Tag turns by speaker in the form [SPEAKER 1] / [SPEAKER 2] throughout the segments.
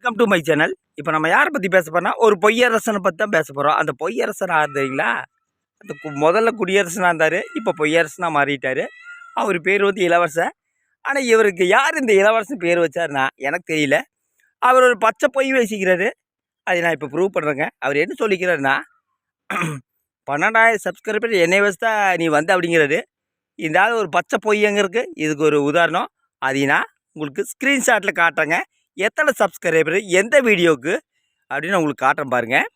[SPEAKER 1] Welcome to my channel. இப்போ நம்ம யாரை பற்றி பேச போறோம்னா ஒரு பொய்யரசனை பற்றி தான் பேச போகிறோம். அந்த பொய்யரசன் ஆகுதுங்களா, அந்த முதல்ல குடியரசனாக இருந்தார், இப்போ பொய்யரசனாக மாறிட்டார். அவர் பேர் வந்து இளவரசன். ஆனால் இவருக்கு யார் இந்த இளவரசன் பேர் வச்சாருன்னா எனக்கு தெரியல. அவர் ஒரு பச்சை பொய் பேசிக்கிறாரு. அதை நான் இப்போ ப்ரூவ் பண்ணுறேங்க. அவர் என்ன சொல்லிக்கிறாருன்னா 12,000 சப்ஸ்கிரைபர் என்னை வச்சு தான் நீ வந்து அப்படிங்கிறாரு. இந்த ஆள் ஒரு பச்சை பொய்யங்கிறதுக்கு இதுக்கு ஒரு உதாரணம். அதை நான் உங்களுக்கு ஸ்க்ரீன்ஷாட்டில் காட்டுறேங்க. எத்தனை சப்ஸ்கிரைபர் எந்த வீடியோவுக்கு அப்படின்னு உங்களுக்கு காட்டுறேன் பாருங்கள்.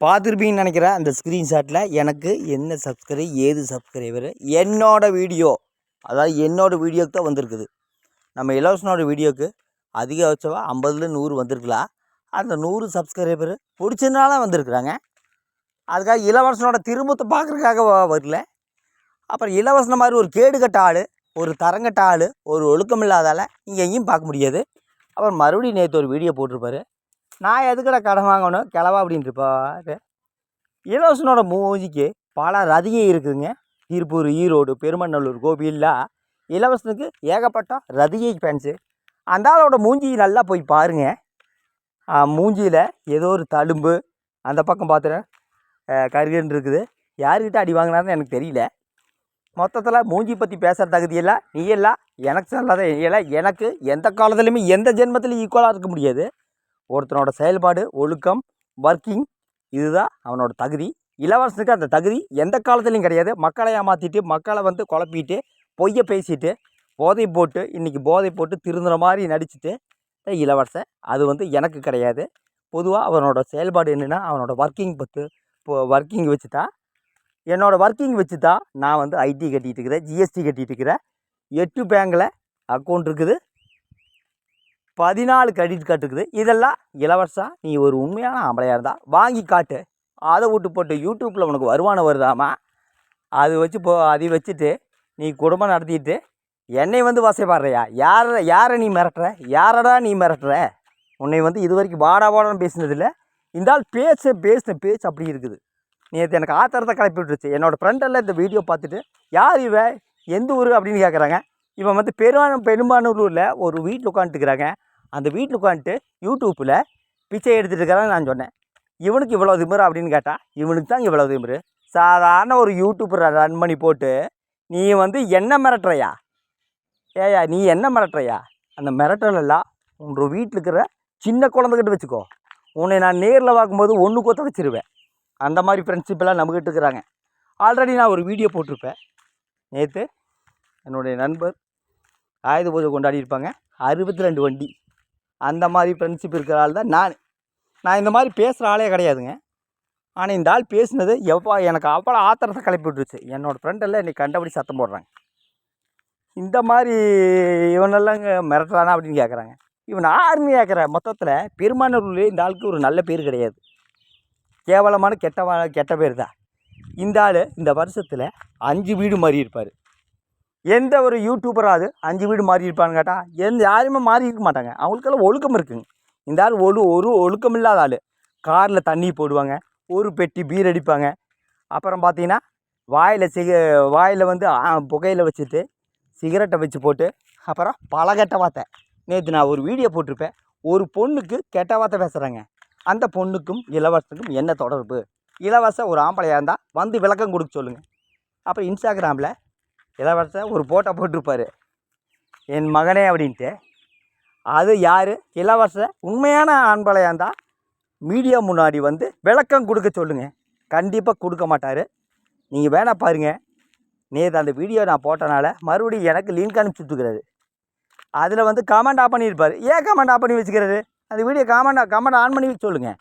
[SPEAKER 1] பார்த்துருப்பீங்கன்னு நினைக்கிறேன். அந்த ஸ்க்ரீன்ஷாட்டில் எனக்கு என்ன ஏது சப்ஸ்கிரைபர் என்னோட வீடியோ, அதாவது என்னோடய வீடியோக்கு தான் வந்திருக்குது. நம்ம இலவசனோட வீடியோவுக்கு அதிகபட்சமாக 50ல் 100 வந்திருக்கலாம். அந்த 100 சப்ஸ்கிரைபர் பிடிச்சதுனால வந்திருக்குறாங்க. அதுக்காக இளவரசனோட திரும்பத்தை பார்க்குறதுக்காக வரல. அப்புறம் இளவரசன மாதிரி ஒரு கேடுகட்ட ஆள், ஒரு தரங்கட்ட ஆள், ஒரு ஒழுக்கம் இல்லாதால் இங்கே எங்கேயும் பார்க்க முடியாது. அப்புறம் மறுபடியும் நேற்று ஒரு வீடியோ போட்டிருப்பாரு. நான் எதுக்கடா கடன் வாங்கணும் கிளவா அப்படின்ட்டுருப்பாரு. இலவசனோட மூஞ்சிக்கு பல ரதிகை இருக்குதுங்க. திருப்பூர், ஈரோடு, பெருமநல்லூர், கோபிலாம் இலவசனுக்கு ஏகப்பட்ட ரதிகை ஃபேன்ஸு. அந்த ஆளோட மூஞ்சி நல்லா போய் பாருங்கள். மூஞ்சியில் ஏதோ ஒரு தழும்பு, அந்த பக்கம் பார்த்துறேன் கருகன்னு இருக்குது. யார்கிட்ட அடி வாங்கினாருன்னு எனக்கு தெரியல. மொத்தத்தில் மூஞ்சி பற்றி பேசுகிற தகுதியெல்லாம் நீ எல்லாம் எனக்கு சொல்லாத. எல்லாம் எனக்கு எந்த காலத்துலையுமே எந்த ஜென்மத்திலையும் ஈக்குவலாக இருக்க முடியாது. ஒருத்தனோட செயல்பாடு, ஒழுக்கம், ஒர்க்கிங், இதுதான் அவனோட தகுதி. இளவரசனுக்கு அந்த தகுதி எந்த காலத்துலையும் கிடையாது. மக்களை ஏமாற்றிட்டு, மக்களை வந்து குழப்பிட்டு, பொய்யை பேசிட்டு, போதை போட்டு, இன்றைக்கி போதை போட்டு திருந்துற மாதிரி நடிச்சுட்டு இளவரசன். அது வந்து எனக்கு கிடையாது. பொதுவாக அவனோட செயல்பாடு என்னென்னா, அவனோட ஒர்க்கிங் ஒர்க்கிங் வச்சு தான், என்னோடய ஒர்க்கிங் வச்சு தான் நான் வந்து ஐடி கட்டிகிட்டு இருக்கிறேன், ஜிஎஸ்டி கட்டிகிட்டு இருக்கிறேன். 8 பேங்கில் அக்கௌண்ட் இருக்குது, 14 கிரெடிட் கார்டு இருக்குது. இதெல்லாம் இலவசம். நீ ஒரு உண்மையான ஆம்பளையாக இருந்தால் வாங்கி காட்டு. அதை விட்டு போட்டு யூடியூப்பில் உனக்கு வருமானம் வருதாமா, அது வச்சு அதை வச்சுட்டு நீ குடும்பம் நடத்திட்டு என்னை வந்து வசைப்பாடுறியா? யாரை நீ மிரட்டுற? யாரடா நீ மிரட்டுற? உன்னை வந்து இது வரைக்கும் வாடான்னு பேசினதில்லை. இந்த ஆள் பேசின பேச்சு அப்படி இருக்குது. நேற்று எனக்கு ஆத்திரத்தை கிளப்பி விட்டுருச்சு. என்னோடய ஃப்ரெண்டெல்லாம் இந்த வீடியோ பார்த்துட்டு யார் இவன், எந்த ஊர் அப்படின்னு கேட்குறாங்க. இவன் வந்து பெரும்பானூரில் ஒரு வீட்டில் உட்காந்துட்டுக்கிறாங்க. அந்த வீட்டில் உட்காந்துட்டு யூடியூப்பில் பிச்சை எடுத்துகிட்டு இருக்கிறான்னு நான் சொன்னேன். இவனுக்கு இவ்வளோ திமிரு அப்படின்னு கேட்டால் இவனுக்கு தான் இவ்வளோ திமிரு. சாதாரண ஒரு யூடியூப்பரை ரன் பண்ணி போட்டு நீ வந்து என்ன மிரட்டுறையா? ஏயா நீ என்ன மிரட்டுறையா? அந்த மிரட்டலெல்லாம் உன்னோட வீட்டில் இருக்கிற சின்ன குழந்தைகிட்ட வச்சுக்கோ. உன்னை நான் நேரில் பார்க்கும்போது ஒன்று கொத்த வச்சுருவேன். அந்த மாதிரி ஃப்ரெண்ட்ஷிப்பெல்லாம் நம்மக்கிட்ட இருக்கிறாங்க. ஆல்ரெடி நான் ஒரு வீடியோ போட்டிருப்பேன். நேற்று என்னுடைய நண்பர் ஆயுத பூஜை கொண்டாடியிருப்பாங்க. 62 வண்டி. அந்த மாதிரி ஃப்ரெண்ட்ஷிப் இருக்கிற ஆள் தான் நான் இந்த மாதிரி பேசுகிற ஆளே கிடையாதுங்க. ஆனால் இந்த ஆள் பேசுனது எனக்கு அவ்வளோ ஆத்திரத்தை கிளப்பி விட்டுருச்சு. என்னோடய ஃப்ரெண்டெல்லாம் இன்றைக்கி கண்டபடி சத்தம் போடுறாங்க. இந்த மாதிரி இவனெல்லாம் இங்கே மிரட்டுறானா அப்படின்னு கேட்குறாங்க. இவன் ஆர்மி கேட்குற மொத்தத்தில் பெருமானூர்லேயே இந்த ஆளுக்கு ஒரு நல்ல பேர் கிடையாது. கேவலமான கெட்ட பேர் தான். இந்த ஆள் இந்த வருஷத்தில் 5 வீடு மாறி இருப்பார். எந்த ஒரு யூடியூபராவது 5 வீடு மாறி இருப்பான்னு கேட்டால் யாருமே மாறி இருக்க மாட்டாங்க. அவங்களுக்கெல்லாம் ஒழுக்கம் இருக்குங்க. இந்த ஆள் ஒரு ஒழுக்கம் இல்லாத ஆள். காரில் தண்ணி போடுவாங்க, ஒரு பெட்டி பீர் அடிப்பாங்க. அப்புறம் பார்த்தீங்கன்னா வாயில் வந்து புகையில் வச்சுட்டு சிகரெட்டை வச்சு போட்டு, அப்புறம் பல கெட்ட வார்த்தை. நேற்று நான் ஒரு வீடியோ போட்டிருப்பேன். ஒரு பொண்ணுக்கு கெட்ட வார்த்தை பேசுகிறாங்க. அந்த பொண்ணுக்கும் இளவரசனுக்கும் என்ன தொடர்பு? இளவரசன் ஒரு ஆம்பளையாக இருந்தால் வந்து விளக்கம் கொடுக்க சொல்லுங்கள். அப்புறம் இன்ஸ்டாகிராமில் இளவரசன் ஒரு ஃபோட்டோ போட்டிருப்பார், என் மகனே அப்படின்ட்டு. அது யார்? இளவரசன் உண்மையான ஆம்பளையாக இருந்தால் மீடியா முன்னாடி வந்து விளக்கம் கொடுக்க சொல்லுங்கள். கண்டிப்பாக கொடுக்க மாட்டார். நீங்கள் வேணால் பாருங்கள். நேற்று அந்த வீடியோ நான் போட்டனால மறுபடியும் எனக்கு லிங்க் அனுப்பிச்சுட்டுருக்கிறாரு. அதில் வந்து கமெண்ட் ஆஃப் பண்ணியிருப்பார். ஏன் கமெண்ட் ஆஃப் பண்ணி வச்சுக்கிறாரு? அந்த வீடியோ கமெண்ட் ஆன் பண்ணி வச்சு சொல்லுங்கள்.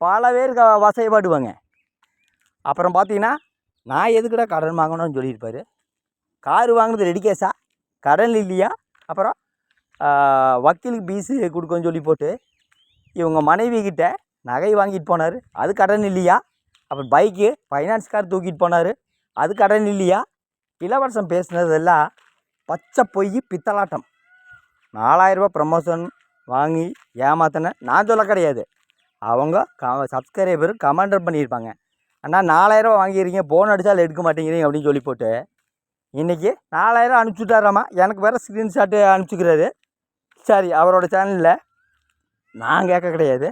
[SPEAKER 1] பல பேர் வசைப்பாடுவாங்க. அப்புறம் பார்த்தீங்கன்னா நான் எதுக்குடா கடன் வாங்கணும்னு சொல்லியிருப்பார். காரு வாங்கினது ரெடி கேஸா? கடன் இல்லையா? அப்புறம் வக்கீலுக்கு பீஸு கொடுக்கன்னு சொல்லி போட்டு இவங்க மனைவி கிட்ட நகை வாங்கிட்டு போனார், அது கடன் இல்லையா? அப்புறம் பைக்கு ஃபைனான்ஸ் கார் தூக்கிட்டு போனார், அது கடன் இல்லையா? இளவரசன் பேசுனதெல்லாம் பச்சை பொய் பித்தலாட்டம். 4000 ரூபா ப்ரமோஷன் வாங்கி ஏமாத்தின நான் சொல்ல கிடையாது. அவங்க சப்ஸ்கிரைபர் கமெண்ட் பண்ணியிருப்பாங்க, அண்ணா 4000 ரூபா வாங்கிடுறீங்க, ஃபோன் அடித்தால் எடுக்க மாட்டேங்கிறீங்க அப்படின்னு சொல்லி போட்டு இன்றைக்கி 4000 அனுப்பிச்சுட்டாராம்மா. எனக்கு வேறு ஸ்க்ரீன்ஷாட்டு அனுப்பிச்சிக்கிறாரு. சரி, அவரோட சேனலில் நான் கேட்க கிடையாது.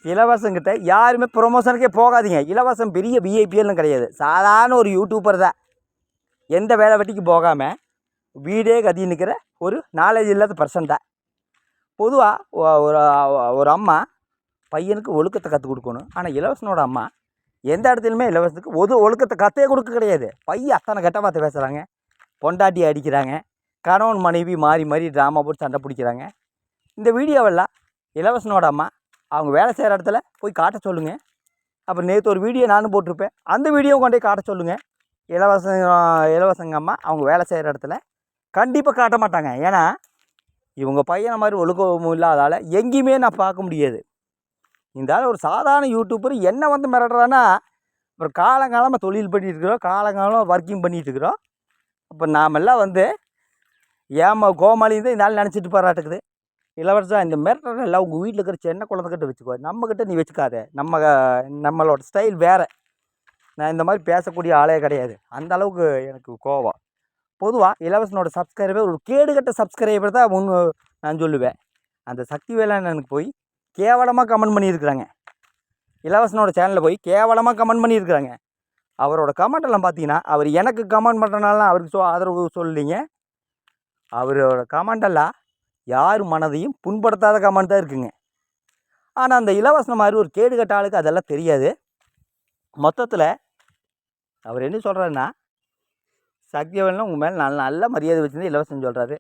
[SPEAKER 1] இளவரசங்கிட்ட யாருமே ப்ரொமோஷனுக்கே போகாதீங்க. இலவசம் பெரிய விஐபிஎல்னு கிடையாது, சாதாரண ஒரு யூடியூபர் தான். எந்த வேலை வெட்டிக்கு போகாமல் வீடே கதி நிற்கிற ஒரு நாலேஜ் இல்லாத பர்சன் தான். பொதுவாக ஒரு அம்மா பையனுக்கு ஒழுக்கத்தை கற்றுக் கொடுக்கணும். ஆனால் இலவசனோட அம்மா எந்த இடத்துலையுமே இலவசத்துக்கு ஒழுக்கத்தை கற்றே கொடுக்க கிடையாது. பையன் அத்தனை கெட்ட வார்த்தை பேசுகிறாங்க, பொண்டாட்டியை அடிக்கிறாங்க, கணவன் மனைவி மாறி மாறி ட்ராமா போட்டு சண்டை பிடிக்கிறாங்க. இந்த வீடியோவெல்லாம் இலவசனோட அம்மா அவங்க வேலை செய்கிற இடத்துல போய் காட்ட சொல்லுங்கள். அப்புறம் நேற்று ஒரு வீடியோ நானும் போட்டிருப்பேன், அந்த வீடியோவும் கொண்டே காட்ட சொல்லுங்கள். இலவசங்க அம்மா அவங்க வேலை செய்கிற இடத்துல கண்டிப்பாக காட்ட மாட்டாங்க. ஏன்னா இவங்க பையனை மாதிரி ஒழுக்கமும் இல்லாதால் எங்கேயுமே நான் பார்க்க முடியாது. இந்த ஆள் ஒரு சாதாரண யூடியூபர் என்ன வந்து மிரட்டுறான்னா, அப்புறம் காலங்காலமாக தொழில் பண்ணிட்டுருக்குறோம், காலங்காலமாக ஒர்க்கிங் பண்ணிகிட்ருக்குறோம். அப்போ நாமெல்லாம் வந்து கோமாளியும் தான் இந்த ஆள் நினச்சிட்டு பாராட்டுக்குது. இளவரசா, இந்த மிரட்டுற எல்லாம் உங்கள் வீட்டில் இருக்கிற சின்ன குழந்தைகிட்ட வச்சுக்கோ, நம்மக்கிட்ட நீ வச்சுக்காத. நம்மளோட ஸ்டைல் வேறு. நான் இந்த மாதிரி பேசக்கூடிய ஆளே கிடையாது. அந்த அளவுக்கு எனக்கு கோவம். பொதுவாக இலவசனோட சப்ஸ்கிரைபர் ஒரு கேடுகட்ட சப்ஸ்கிரைபர் தான் நான் சொல்லுவேன். அந்த சக்தி வேளாண்மைக்கு போய் கேவலமாக கமெண்ட் பண்ணியிருக்கிறாங்க. இலவசனோட சேனலில் போய் கேவலமாக கமெண்ட் பண்ணியிருக்கிறாங்க. அவரோட கமெண்டெல்லாம் பார்த்தீங்கன்னா, அவர் எனக்கு கமெண்ட் பண்ணுறனால அவருக்கு ஆதரவு சொல்லலைங்க. அவரோட கமெண்டெல்லாம் யார் மனதையும் புண்படுத்தாத கமெண்ட் தான் இருக்குங்க. ஆனால் அந்த இலவசனம் மாதிரி ஒரு கேடுகட்ட ஆளுக்கு அதெல்லாம் தெரியாது. மொத்தத்தில் அவர் என்ன சொல்கிறாருன்னா, சக்திவேலன் உங்கள் மேலே நல்ல மரியாதை வச்சுருந்து இலவசம் சொல்கிறாரு.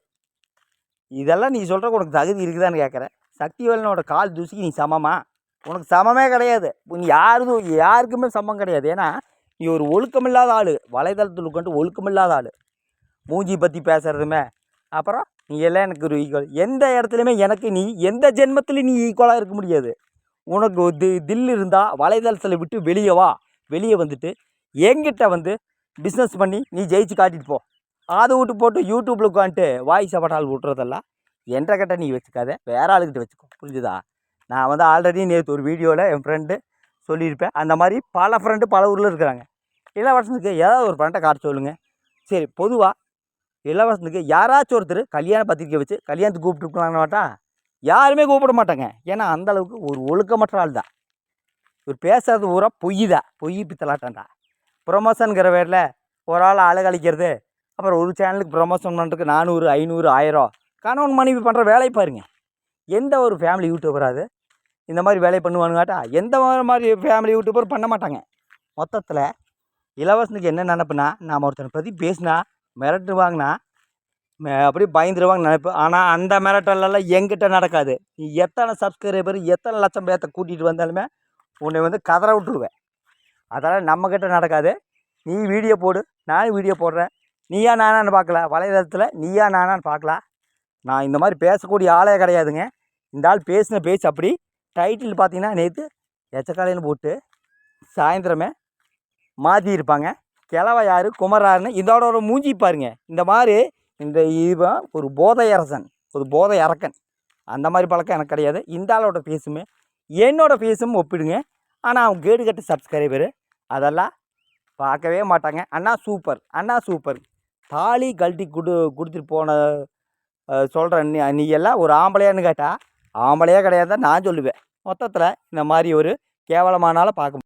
[SPEAKER 1] இதெல்லாம் நீ சொல்கிற உனக்கு தகுதி இருக்குதான்னு கேட்குறேன். சக்திவேலனோட கால் தூசிக்கு நீ சமமா? உனக்கு சமமே கிடையாது. நீ யாருக்குமே சமம் கிடையாது. ஏன்னா நீ ஒரு ஒழுக்கமில்லாத ஆள், வலைதளத்தில் உட்காந்து ஒழுக்கமில்லாத ஆள். மூஞ்சி பற்றி பேசுகிறதுமே, அப்புறம் நீ எல்லாம் எனக்கு ஒரு ஈக்குவல். எந்த இடத்துலையுமே எனக்கு நீ எந்த ஜென்மத்துலேயும் நீ ஈக்குவலாக இருக்க முடியாது. உனக்கு தில் இருந்தால் வலைதளத்தில் விட்டு வெளியே வா. வெளியே வந்துட்டு என்கிட்ட வந்து பிஸ்னஸ் பண்ணி நீ ஜெயிச்சு காட்டிட்டு போ. அதை விட்டு போட்டு யூடியூப்பில் உட்காந்துட்டு வாய்ஸ் பட்டால் விட்றதெல்லாம் என்ற கிட்ட நீ வச்சுக்காத, வேறு ஆளுக்கிட்ட வச்சுக்கோ. புரிஞ்சுதா? நான் வந்து ஆல்ரெடி நேற்று ஒரு வீடியோவில் என் ஃப்ரெண்டு சொல்லியிருப்பேன். அந்த மாதிரி பல ஃப்ரெண்டு பல ஊரில் இருக்கிறாங்க. இளவரசனுக்கு ஏதாவது ஒரு ஃப்ரெண்டை காட்ட சொல்லுங்கள். சரி, பொதுவாக இளவரசனுக்கு யாராச்சும் ஒருத்தர் கல்யாண பத்திரிக்கை வச்சு கல்யாணத்துக்கு கூப்பிட்டுருக்கலான்னு மாட்டா? யாருமே கூப்பிட மாட்டாங்க. ஏன்னா அந்தளவுக்கு ஒரு ஒழுக்கமற்ற ஆள் தான். இவர் பேசுறது பூரா பொய் தான், பொய் பித்தலாட்டம்டா. ப்ரொமோஷனுங்கிற பேரில் ஒரு ஆள் அழகழிக்கிறது, அப்புறம் ஒரு சேனலுக்கு ப்ரொமோஷன் பண்ணுறதுக்கு 400, 500, 1000 கணவன் மனைவி பண்ணுற வேலை பாருங்கள். எந்த ஒரு ஃபேமிலி யூடியூபராது இந்த மாதிரி வேலை பண்ணுவானுங்காட்டா? எந்த மாதிரி ஃபேமிலி யூடியூபர் பண்ண மாட்டாங்க. மொத்தத்தில் இலவசனுக்கு என்ன நினப்புனா, நாம் ஒருத்தனை பற்றி பேசினா மிரட்டுவாங்கன்னா அப்படியே பயந்துருவாங்க நினைப்பு. ஆனால் அந்த மிரட்டலெல்லாம் எங்கிட்ட நடக்காது. நீ எத்தனை சப்ஸ்கிரைபர் எத்தனை லட்சம் பேர்த்த கூட்டிகிட்டு வந்தாலுமே உன்னை வந்து கதற விட்டுருவேன். அதெல்லாம் நம்மக்கிட்ட நடக்காது. நீ வீடியோ போடு, நானும் வீடியோ போடுறேன். நீயா நானான்னு பார்க்கலாம், வலைதளத்தில் நீயா நானான்னு பார்க்கலாம். நான் இந்த மாதிரி பேசக்கூடிய ஆளே கிடையாதுங்க. இந்த ஆள் பேசின பேச்சு அப்படி. டைட்டில் பார்த்தீங்கன்னா நேற்று எச்சக்காலைன்னு போட்டு சாயந்தரமே மாற்றியிருப்பாங்க. கிழவ யார் குமராருன்னு இதோட ஒரு மூஞ்சி பாருங்க. இந்த மாதிரி இவன் ஒரு போதை அரசன், ஒரு போதை அரக்கன். அந்த மாதிரி பழக்கம் எனக்கு கிடையாது. இந்த ஆளோட ஃபேஸுமே என்னோடய ஃபேஸும் ஒப்பிடுங்க. ஆனால் அவன் கேடு கட்டு சப்ஸ்கிரைபரு அதெல்லாம் பார்க்கவே மாட்டாங்க. அண்ணா சூப்பர், அண்ணா சூப்பர். தாலி கழட்டி கொடுத்துட்டு போன சொல்கிற நீ எல்லாம் ஒரு ஆம்பளையான்னு கேட்டால் ஆம்பளையே கிடையாது தான் நான் சொல்லுவேன். மொத்தத்தில் இந்த மாதிரி ஒரு கேவலமானால பார்க்க